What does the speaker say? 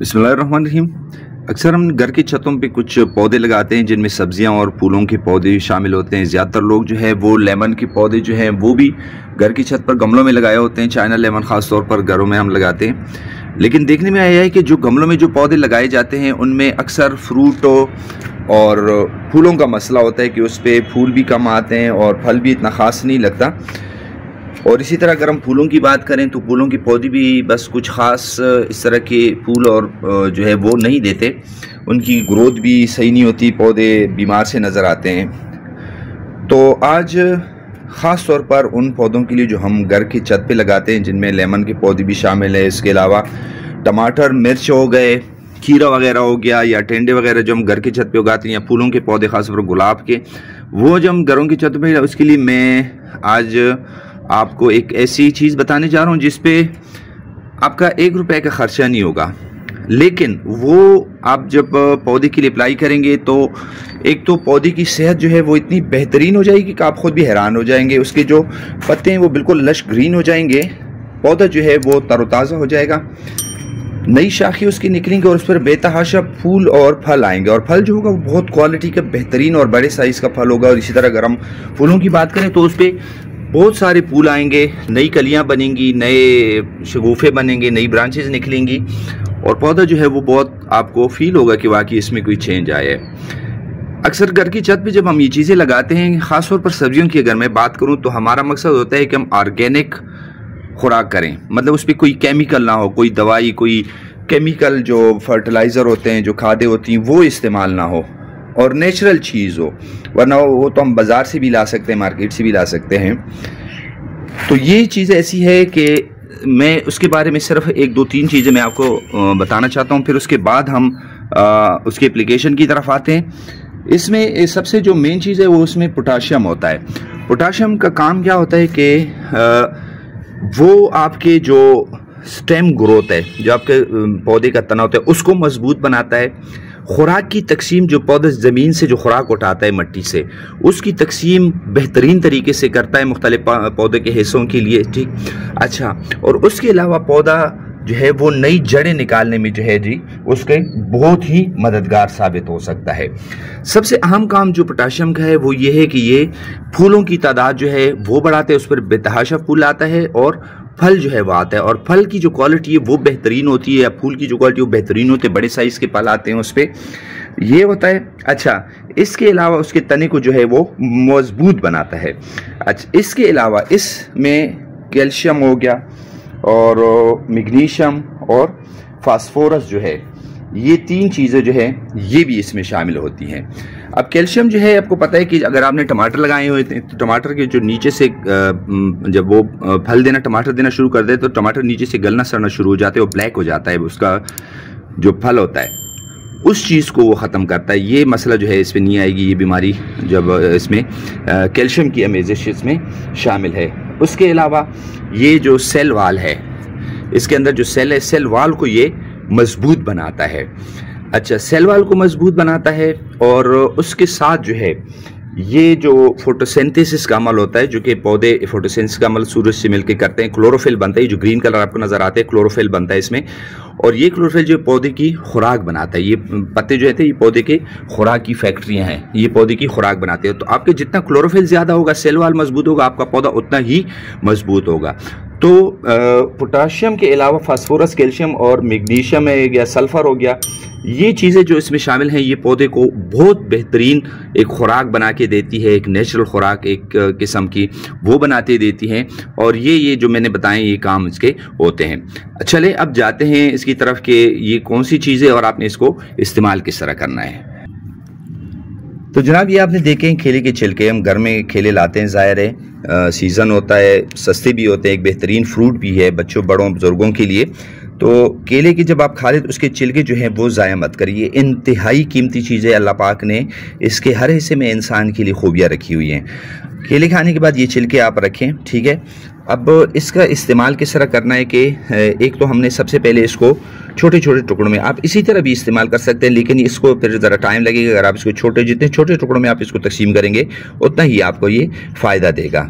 बिस्मिल्लाहिर्रहमानिर्रहीम। अक्सर हम घर की छतों पे कुछ पौधे लगाते हैं जिनमें सब्जियां और फूलों के पौधे शामिल होते हैं। ज़्यादातर लोग जो है वो लेमन के पौधे जो हैं वो भी घर की छत पर गमलों में लगाए होते हैं। चाइना लेमन ख़ास तौर पर घरों में हम लगाते हैं। लेकिन देखने में आया है कि जो गमलों में जो पौधे लगाए जाते हैं उनमें अक्सर फ्रूट और फूलों का मसला होता है कि उस पर फूल भी कम आते हैं और फल भी इतना ख़ास नहीं लगता। और इसी तरह अगर हम फूलों की बात करें तो फूलों के पौधे भी बस कुछ ख़ास इस तरह के फूल और जो है वो नहीं देते, उनकी ग्रोथ भी सही नहीं होती, पौधे बीमार से नज़र आते हैं। तो आज ख़ास तौर पर उन पौधों के लिए जो हम घर की छत पे लगाते हैं जिनमें लेमन के पौधे भी शामिल है, इसके अलावा टमाटर, मिर्च हो गए, खीरा वगैरह हो गया या टेंडे वगैरह जो हम घर की छत पे उगाते हैं, या फूलों के पौधे ख़ासतौर पर गुलाब के, वो जो हम घरों की छत पे, उसके लिए मैं आज आपको एक ऐसी चीज़ बताने जा रहा हूँ जिस पे आपका 1 रुपये का खर्चा नहीं होगा, लेकिन वो आप जब पौधे के लिए अप्लाई करेंगे तो एक तो पौधे की सेहत जो है वो इतनी बेहतरीन हो जाएगी कि आप खुद भी हैरान हो जाएंगे। उसके जो पत्ते हैं वो बिल्कुल लश ग्रीन हो जाएंगे, पौधा जो है वो तरोताज़ा हो जाएगा, नई शाखें उसकी निकलेंगी और उस पर बेतहाशा फूल और फल आएंगे। और फल जो होगा वो बहुत क्वालिटी का बेहतरीन और बड़े साइज़ का फल होगा। और इसी तरह अगर हम फूलों की बात करें तो उस पर बहुत सारे फूल आएंगे, नई कलियां बनेंगी, नए शगुफे बनेंगे, नई ब्रांचेस निकलेंगी और पौधा जो है वो बहुत आपको फील होगा कि वाकई इसमें कोई चेंज आया है। अक्सर घर की छत पे जब हम ये चीज़ें लगाते हैं, ख़ासतौर पर सब्जियों की अगर मैं बात करूं तो हमारा मकसद होता है कि हम ऑर्गेनिक खुराक करें, मतलब उस पर कोई केमिकल ना हो, कोई दवाई, कोई केमिकल जो फर्टिलाइज़र होते हैं, जो खादें होती हैं, वो इस्तेमाल ना हो और नेचुरल चीज़ हो, वरना वो तो हम बाज़ार से भी ला सकते हैं, मार्केट से भी ला सकते हैं। तो ये चीज़ ऐसी है कि मैं उसके बारे में सिर्फ 1-2-3 चीज़ें मैं आपको बताना चाहता हूँ, फिर उसके बाद हम उसके एप्लीकेशन की तरफ आते हैं। इसमें सबसे जो मेन चीज़ है वो उसमें पोटाशियम होता है। पोटाशियम का काम क्या होता है कि वो आपके जो स्टेम ग्रोथ है, जो आपके पौधे का तना होता है, उसको मजबूत बनाता है। खुराक की तकसीम, जो पौधा ज़मीन से जो खुराक उठाता है मिट्टी से, उसकी तकसीम बेहतरीन तरीके से करता है मुख्तलिफ पौधे के हिस्सों के लिए, ठीक। अच्छा, और उसके अलावा पौधा जो है वो नई जड़ें निकालने में जो है जी उसके बहुत ही मददगार साबित हो सकता है। सबसे अहम काम जो पोटाशियम का है वो ये है कि ये फूलों की तादाद जो है वो बढ़ाते हैं, उस पर बेतहाशा फूल आता है और फल जो है वो आता है, और फल की जो क्वालिटी है वो बेहतरीन होती है, या फूल की जो क्वालिटी है वो बेहतरीन होती है, बड़े साइज़ के फल आते हैं उस पर, ये होता है। अच्छा, इसके अलावा उसके तने को जो है वो मजबूत बनाता है। अच्छा, इसके अलावा इसमें कैल्शियम हो गया और मैग्नीशियम और फास्फोरस जो है, ये 3 चीज़ें जो है ये भी इसमें शामिल होती हैं। अब कैल्शियम जो है आपको पता है कि अगर आपने टमाटर लगाए हुए थे तो टमाटर के जो नीचे से जब वो फल देना, टमाटर देना शुरू कर दे तो टमाटर नीचे से गलना सड़ना शुरू हो जाते हैं और ब्लैक हो जाता है, उसका जो फल होता है उस चीज़ को वो ख़त्म करता है। ये मसला जो है इस पर नहीं आएगी, ये बीमारी जब इसमें कैल्शियम की अमेजिश इसमें शामिल है। उसके अलावा ये जो सेल वाल है, इसके अंदर जो सेल है, सेल वाल को ये मजबूत बनाता है। अच्छा, सेल वाल को मजबूत बनाता है और उसके साथ जो है ये जो फोटोसिंथेसिस का अमल होता है, जो कि पौधे फोटोसिंथेसिस का अमल सूरज से मिलकर करते हैं, क्लोरोफिल बनता है, जो ग्रीन कलर आपको नजर आते हैं, क्लोरोफिल बनता है इसमें, और ये क्लोरोफिल जो पौधे की खुराक बनाता है। ये पत्ते जो है ये पौधे के खुराक की फैक्ट्रियां हैं, ये पौधे की खुराक बनाते हैं। तो आपके जितना क्लोरोफिल ज्यादा होगा, सेल वाल मजबूत होगा, आपका पौधा उतना ही मजबूत होगा। तो पोटाशियम के अलावा फास्फोरस, कैल्शियम और मैग्नीशियम है या सल्फर हो गया, ये चीज़ें जो इसमें शामिल हैं ये पौधे को बहुत बेहतरीन एक खुराक बना के देती है, एक नेचुरल खुराक एक किस्म की वो बनाते देती हैं। और ये जो मैंने बताए ये काम इसके होते हैं। चले अब जाते हैं इसकी तरफ कि ये कौन सी चीज़ें और आपने इसको इस्तेमाल किस तरह करना है। तो जनाब ये आपने देखे हैं केले के छिलके, हम घर में केले लाते हैं, ज़ाहिर है सीज़न होता है, सस्ते भी होते हैं, एक बेहतरीन फ्रूट भी है बच्चों, बड़ों, बुजुर्गों के लिए। तो केले की जब आप खा लें तो उसके छिलके जो हैं वो ज़ाया मत करिए, इंतहाई कीमती चीज़ है, अल्लाह पाक ने इसके हर हिस्से में इंसान के लिए खूबियाँ रखी हुई हैं। केले खाने के बाद ये छिलके आप रखें, ठीक है। अब इसका इस्तेमाल किस तरह करना है कि एक तो हमने सबसे पहले इसको छोटे छोटे टुकड़ों में, आप इसी तरह भी इस्तेमाल कर सकते हैं, लेकिन इसको फिर ज़रा टाइम लगेगा। अगर आप इसको जितने छोटे टुकड़ों में आप इसको तकसीम करेंगे उतना ही आपको ये फ़ायदा देगा।